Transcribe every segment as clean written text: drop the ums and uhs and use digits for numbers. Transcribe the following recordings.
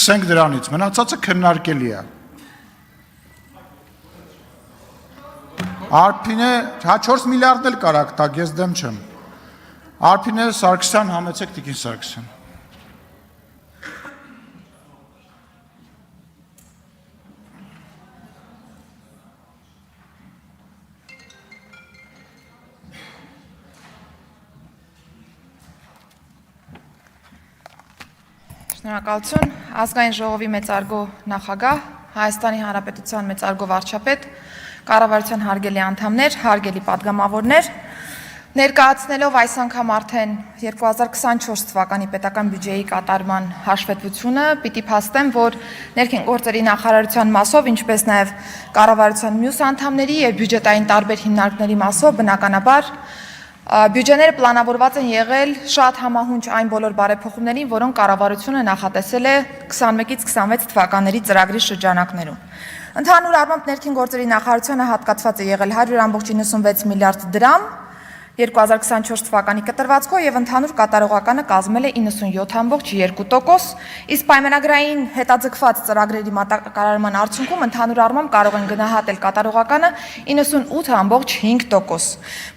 Սկսենք դրանից, մնացածը քննարկելի է։ Արփինե, 4 միլիարդն էլ կարակ տակ, ես դեմ չեմ։ Արփինե Սարգսյան, համեցեք Տիկին Սարգսյան։ Շնորհակալություն, ազգային ժողովի մեծարգո նախագահ, Հայաստանի Հանրապետության մեծարգո վարչապետ, կառավարության հարգելի անդամներ, հարգելի падգամավորներ, ներկայացնելով այս անգամ արդեն 2024 թվականի պետական բյուջեի կատարման հաշվետվությունը, պիտի փաստեմ, որ ներքին գործերի նախարարության մասով, ինչպես նաև կառավարության մյուս անդամների եւ բյուջետային տարբեր հիմնարկների մասով, բնականաբար բյուջեները պլանավորված են եղել շատ համահունչ այն բոլոր բարեփոխումներին, որոնք կառավարությունը նախատեսել է 21-ից 26 թվականների ծրագրի շրջանակներում։ Ընդհանուր առմամբ ներքին գործերի նախարարությունը հատկացված է եղել 100.96 միլիարդ դրամ 2024 թվականի կտրվածքով եւ ընդհանուր կատարողականը կազմել է 97.2%, իսկ պայմանագրային հետաձգված ծրագրերի մատակարարման արդյունքում ընդհանուր առմամբ կարող են գնահատել կատարողականը 98.5%։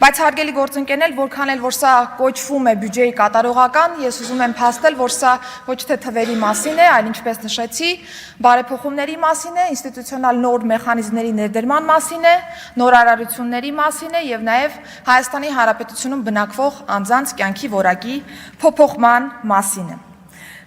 Բայց հարգելի գործընկերներ, որքան էլ որ սա կոչվում է բյուջեի կատարողական, ես ուզում եմ փաստել, որ սա ոչ թե թվերի մասին է, այլ ինչպես նշեցի, բարեփոխումների մասին է, ինստիտուցիոնալ նոր մեխանիզմների ներդրման մասին է, նորարարությունների մասին է եւ նաեւ Հայաստանի Հանրապետությունում բնակվող անձանց կյանքի որակի փոփոխման մասին է։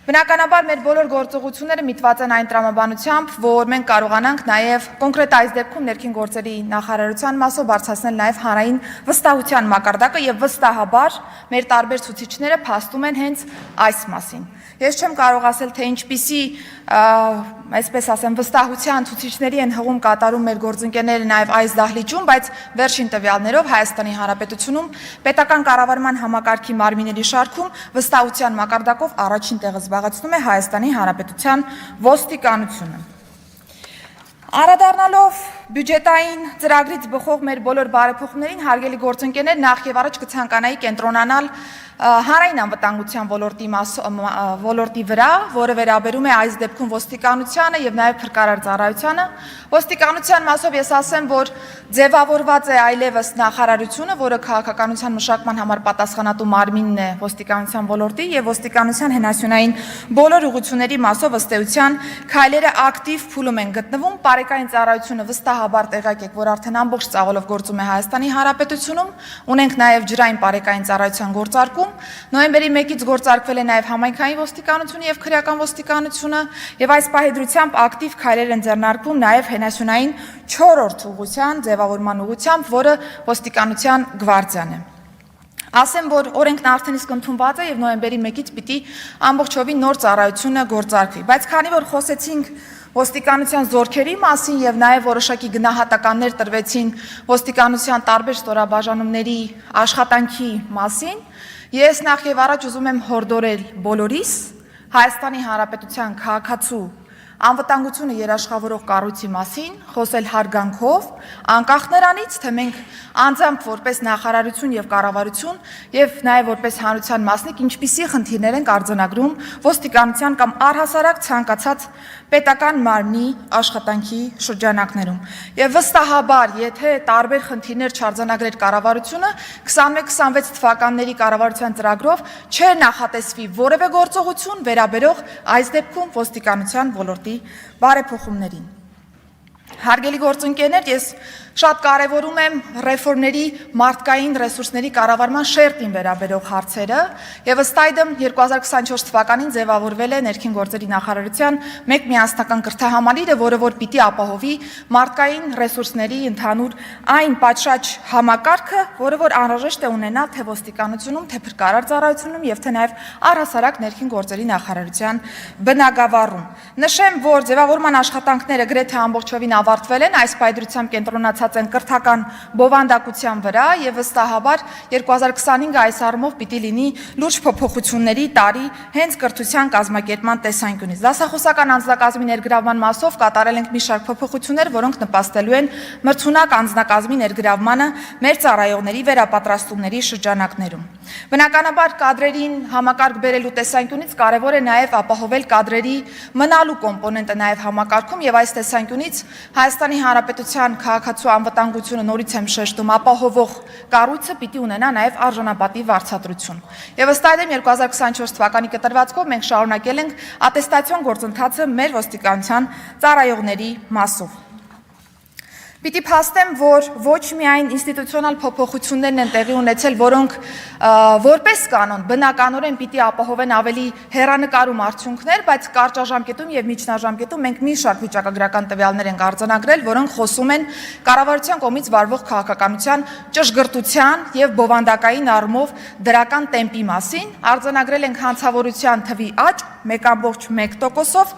Բնականաբար մեր բոլոր գործողությունները միտված են այն տրամաբանությամբ, որ մենք կարողանանք նաև կոնկրետ այս դեպքում ներքին գործերի նախարարության մասով բարձրացնել նաև հանրային վստահության մակարդակը եւ վստահաբար մեր տարբեր ցուցիչները փաստում են հենց այս մասին։ Ես չեմ կարող ասել, թե ինչպիսի, այսպես ասեմ, վստահության ցուցիչների են հղում կատարում մեր գործընկերները նաև այս դահլիճում, բայց վերջին տվյալներով Հայաստանի Հանրապետությունում պետական կառավարման համակարգի մարմինների շարքում վստահության մակարդակով առաջին տեղը զբաղեցնում է Հայաստանի Հանրապետության ոստիկանությունը։ Անդրադառնալով բյուջետային ծրագրից բխող մեր բոլոր բարեփոխումներին, հարգելի գործընկերներ, նախ եւ առաջ կցանկանայի կենտրոնանալ հանրային անվտանգության ոլորտի վրա, որը վերաբերում է այս դեպքում ոստիկանությանը եւ նաեւ փրկարար ծառայությանը։ Ոստիկանության մասով ես ասեմ, որ ձևավորված է այլևս նախարարությունը, որը քաղաքականության մշակման համար պատասխանատու մարմինն է ոստիկանության ոլորտի եւ ոստիկանության հենասյունային բոլոր ուղղությունների մասով ըստ էության քայլերը ակտիվ փուլում են գտնվում։ Բարեկային ծառայությունը վստահաբար տեղյակ եք, որ արդեն ամբողջ ծավալով գործում է Հայաստանի Հանրապետությունում, ունենք նաև ջրային բարեկային ծառայության գործարկում, նոյեմբերի 1-ից գործարկվել է նաև համայնքային ոստիկանությունը եւ քրեական ոստիկանությունը, եւ այս պահեդրությամբ ակտիվ քայլեր են ձեռնարկվում նաև հենասյունային 4-րդ ուղղության ձևավորման ուղղությամբ, որը ոստիկանության գվարդիան է։ Ասեմ, որ օրենքն արդեն իսկ ընդունված է եւ նոյեմբերի 1-ից պիտի ամբողջովին նոր ծառայությունը գործարկվի, բայց քանի որ խոսեցինք ոստիկանության զորքերի մասին եւ նաեւ որոշակի գնահատականներ տրվեցին ոստիկանության տարբեր ստորաբաժանումների աշխատանքի մասին, ես նախ եւ առաջ ուզում եմ հորդորել բոլորիս Հայաստանի Հանրապետության քաղաքացու անվտանգությունը երաշխավորող կառույցի մասին, խոսել հարգանքով, անկախ նրանից, թե մենք անձամբ որպես նախարարություն եւ կառավարություն եւ նաեւ որպես հանրության մասնիկ ինչպիսի խնդիրներ ենք արձանագրում ոստիկանության կամ առհասարակ ցանկացած պետական մարմնի աշխատանքի շրջանակներում։ Եվ վստահաբար, եթե տարբեր խնդիրներ չարձանագրեր կառավարությունը, 21-26 թվականների կառավարության ծրագրով չէր նախատեսվի որևէ գործողություն վերաբերող այս դեպքում ոստիկանության ոլորտի բարեփոխումներին։ Հարգելի գործընկերներ, ես շատ կարևորում եմ ռեֆորմների մարդկային ռեսուրսների կառավարման շերտին վերաբերող հարցերը եւ ըստ այդմ 2024 թվականին ձևավորվել է ներքին գործերի նախարարության մեկ միասնական կրթահամալիրը, որը որ պիտի ապահովի մարդկային ռեսուրսների ընդհանուր այն պատշաճ համակարգը, որը որ անհրաժեշտ է ունենալ թե ոստիկանությունում, թե փրկարար ծառայությունում եւ թե նաեւ առհասարակ ներքին գործերի նախարարության բնագավառում։ Նշեմ, որ ձևավորման աշխատանքները գրեթե ամբողջովին ավարտվել են, այս պայդրությամբ կենտրոնացած գործընթաց են կրթական բովանդակության վրա եւ վստահաբար 2025-ը այս առումով պիտի լինի լուրջ փոփոխությունների տարի հենց կրթության կազմակերպման տեսանկյունից։ Դասախոսական անձնակազմի ներգրավման մասով կատարել ենք մի շարք փոփոխություններ, որոնք նպաստելու են մրցունակ անձնակազմի ներգրավմանը մեր ծառայողների վերապատրաստումների շրջանակներում։ Բնականաբար կադրերին համակարգ բերելու տեսանկյունից կարևոր է նաև ապահովել կադրերի մնալու կոմպոնենտը նաև համակարգում եւ այս տեսանկյունից Հայաստանի Հանրապետության քաղաքացու անվտանգությունը նորից եմ շեշտում ապահովող կառույցը պիտի ունենա նաև արժանապատիվ վարձատրություն։ Եվ ըստ այդմ 2024 թվականի կտրվածքով մենք շարունակել ենք ատեստացիոն գործընթացը մեր ոստիկանության ծառայողների մասով։ Պիտի փաստեմ, որ ոչ միայն ինստիտուցիոնալ փոփոխություններն են տեղի ունեցել, որոնք որպես կանոն բնականորեն պիտի ապահովեն ավելի հեռանկարում արդյունքներ, բայց կարճաժամկետում եւ միջնաժամկետում մենք մի շարք վիճակագրական տվյալներ ենք արձանագրել, որոնք խոսում են կառավարության կողմից վարվող քաղաքականության ճշգրտության եւ բովանդակային առումով դրական տեմպի մասին, արձանագրել ենք հանցավորության թվի աճ 1.1%-ով,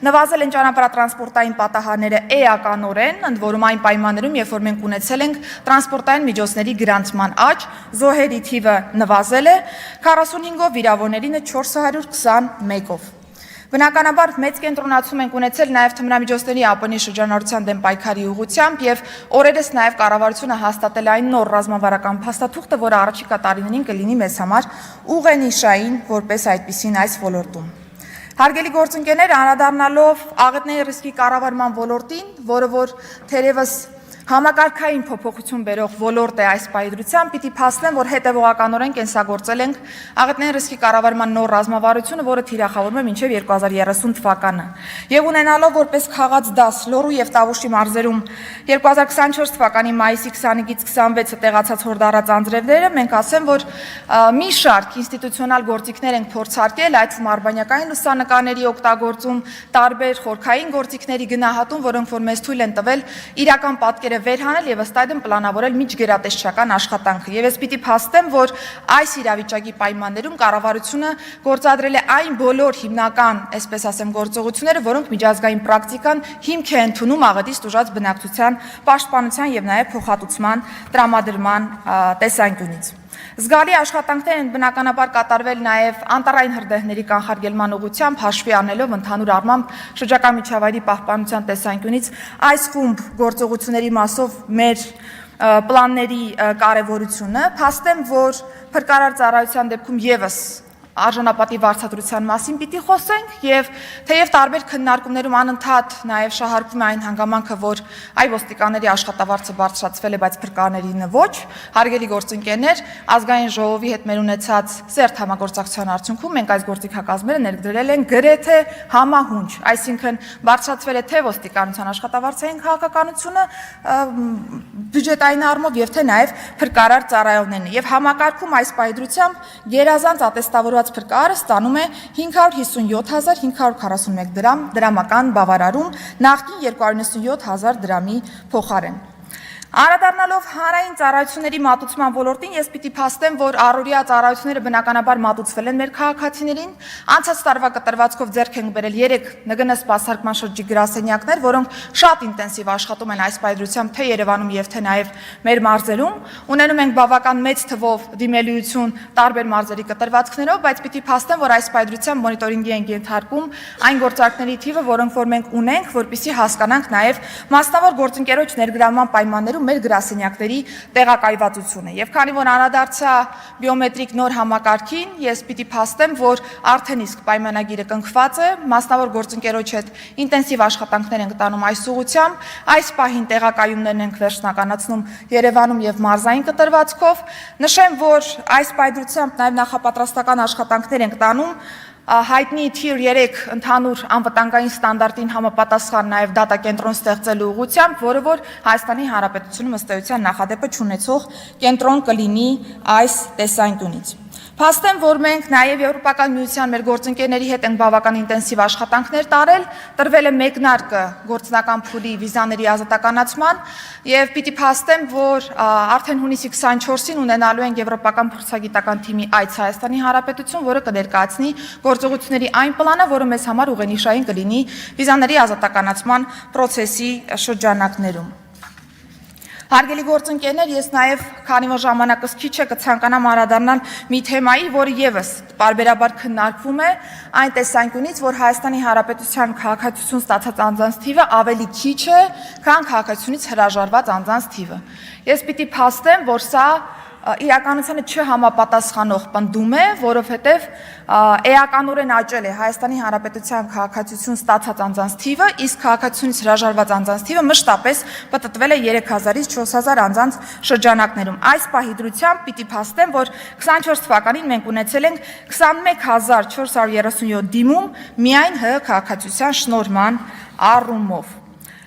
նվազել են ճանապարհատրանսպորտային պատահարները էականորեն, ընդ որում այն պայմաններում, երբ որ մենք ունեցել ենք տրանսպորտային միջոցների գրանցման աճ, զոհերի թիվը նվազել է 45-ով, վիրավորներինը 421-ով։ Բնականաբար մեծ կենտրոնացում ենք ունեցել նաև թմրամիջոցների ԱՊՆ-ի շրջանառության դեմ պայքարի ուղղությամբ եւ օրերս նաև կառավարությունը հաստատել այն նոր ռազմավարական փաստաթուղթը, որը առաջիկա տարիներին կլինի մեզ համար ուղենիշային որպես այդպիսին այս ոլորտում։ Հարգելի գործընկերներ, անդրադառնալով աղետների ռիսկի կառավարման ոլորտին, որը որ թերևս համակարգային փոփոխություն բերող ոլորտ է այս պայծրությամբ, պիտի փաստեմ, որ հետևողականորեն կենսագործել ենք աղետների ռիսկի կառավարման նոր ռազմավարությունը, որը թիրախավորվում է մինչև 2030 թվականը։ Եվ ունենալով որպես քաղաց դաս Լոռու եւ Տավուշի մարզերում 2024 թվականի մայիսի 25-ից 26-ը տեղացած հորդառած անձրևները, մենք ասեմ, որ մի շարք ինստիտուցիոնալ գործիքներ ենք փորձարկել, այդ թվում արբանյակային լուսանկարների օգտագործում, տարբեր խորքային գործիքների գնահատում, որոնք որ մեզ թույլ են տվել իրական պատկեր վերհանել եւ ըստ այդմ պլանավորել միջգերատեսչական աշխատանքը։ Եվ ես պիտի փաստեմ, որ այս իրավիճակի պայմաններում կառավարությունը գործադրել է այն բոլոր հիմնական, այսպես ասեմ, գործողությունները, որոնք միջազգային պրակտիկան հիմք է ընդունում աղետից տուժած բնակչության պաշտպանության եւ նաեւ փոխհատուցման տրամադրման տեսանկյունից։ Զգալի աշխատանքներ են բնականաբար կատարվել նաև անտառային հրդեհների կանխարգելման ուղղությամբ, հաշվի առնելով ընդհանուր առմամբ շրջակա միջավայրի պահպանության տեսանկյունից այս խումբ գործողությունների մասով մեր պլանների կարևորությունը, փաստեմ, որ փրկարար ծառայության դեպքում եւս արժանապատիվ վարձատրության մասին պիտի խոսենք եւ թեև տարբեր քննարկումներում անընդհատ նաեւ շահարկվում է այն հանգամանքը, որ այ ոստիկանների աշխատավարձը բարձրացվել է, բայց փրկարներին ոչ, հարգելի գործընկերներ, ազգային ժողովի հետ մեր ունեցած սերտ համագործակցության արդյունքում մենք այս գործիքակազմերը ներդրել են գրեթե համահունչ, այսինքն բարձրացվել է թե ոստիկանության աշխատավարձային քաղաքականությունը բյուջետային առումով եւ թե նաեւ փրկարար ծառայողներն եւ համակարգում այս պայծրությամբ գերազանց ատեստավորված փրկարարը ստանում է 557.541 դրամ դրամական բավարարում նախկին 297.000 դրամի փոխարեն։ Անդրադառնալով հանրային ծառայությունների մատուցման ոլորտին, ես պիտի փաստեմ, որ առօրյա ծառայությունները բնականաբար մատուցվել են մեր քաղաքացիներին, անցած տարվա կտրվածքով ձեռք ենք բերել 3 ՆԳՆ սպասարկման շրջիկ գրասենյակներ, որոնք շատ ինտենսիվ աշխատում են այս պայծրությամբ թե Երևանում եւ թե նաեւ մեր մարզերում, ունենում ենք բավական մեծ թվով դիմելիություն տարբեր մարզերի կտրվածքներով, բայց պիտի փաստեմ, որ այս պայծրությամբ մոնիտորինգի ենք ենթարկում այն գործարքների թիվը, որոնք որ մենք ունենք, որպեսզի հասկանանք նաեւ մասնավոր գործընկերոջ ներգրավման պայմաններում մեր գրասենյակների տեղակայվածությունը։ Եվ քանի որ անդրադարձա բիոմետրիկ նոր համակարգին, ես պիտի փաստեմ, որ արդեն իսկ պայմանագիրը կնքված է, մասնավոր գործընկերոջ հետ ինտենսիվ աշխատանքներ ենք տանում այս ուղղությամբ, այս պահին տեղակայումներն ենք վերջնականացնում Երևանում եւ մարզային կտրվածքով։ Նշեմ, որ այս պայծրությամբ նաեւ նախապատրաստական աշխատանքներ ենք տանում հայտնի Tier 3 ընդհանուր անվտանգային ստանդարտին համապատասխան նաև դատա կենտրոն ստեղծելու ուղղությամբ, որը որ Հայաստանի Հանրապետությունում ըստ էության նախադեպը չունեցող կենտրոն կլինի այս տեսանկյունից։ Փաստեմ, որ մենք նաև Եվրոպական միության մեր գործընկերների հետ ենք բավական ինտենսիվ աշխատանքներ տարել, տրվել է մեկնարկը գործնական փուլի վիզաների ազատականացման եւ պիտի փաստեմ, որ արդեն հունիսի 24-ին ունենալու ենք Եվրոպական փորձագիտական թիմի այց Հայաստանի Հանրապետություն, որը կներկայացնի գործողությունների այն պլանը, որը մեզ համար ուղենիշային կլինի վիզաների ազատականացման process-ի շրջանակներում։ Հարգելի գործընկերներ, ես նաև քանի որ ժամանակս քիչ է կցանկանամ անդրադառնալ մի թեմայի, որը եւս բարբերաբար քննարկվում է, այն տեսանկյունից, որ Հայաստանի Հանրապետության քաղաքացիություն ստացած անձանց թիվը ավելի քիչ է, քան քաղաքացիությունից հրաժարված անձանց թիվը։ Ես պիտի փաստեմ, որ սա իրականությանը չհամապատասխանող պնդում է, որովհետև էականորեն աճել է Հայաստանի Հանրապետության քաղաքացիություն ստացած անձանց թիվը, իսկ քաղաքացիությունից հրաժարված անձանց թիվը մշտապես պտտվել է 3000-ից 4000 անձանց շրջանակներում։ Այս պահի դրությամբ պիտի փաստեմ, որ 24 թվականին մենք ունեցել ենք 21437 դիմում միայն ՀՀ քաղաքացիության շնորհման առումով։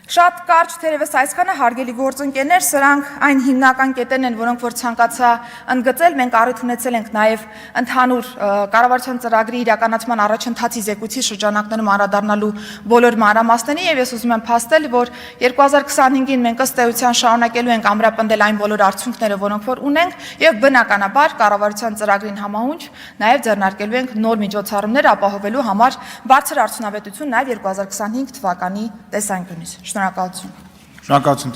Շատ կարճ թերևս այսքանը, հարգելի գործընկերներ, սրանք այն հիմնական կետերն են, որոնք որ ցանկացա ընդգծել, մենք առիթ ունեցել ենք նաև ընդհանուր կառավարության ծրագրի իրականացման առաջընթացի զեկույցի շրջանակներում անդրադառնալու բոլոր մանրամասներին, եւ ես ուզում եմ փաստել, որ 2025-ին մենք ըստ էության շարունակելու ենք ամրապնդել այն բոլոր արդյունքները, որոնք որ ունենք, եւ բնականաբար կառավարության ծրագրին համահունչ նաև ձեռնարկելու ենք նոր միջոցառումներ ապահովելու համար բարձր արդյունավետություն նաև 2025 թվականի տեսանկյունից։ Շնորհակալություն։ Շնորհակալություն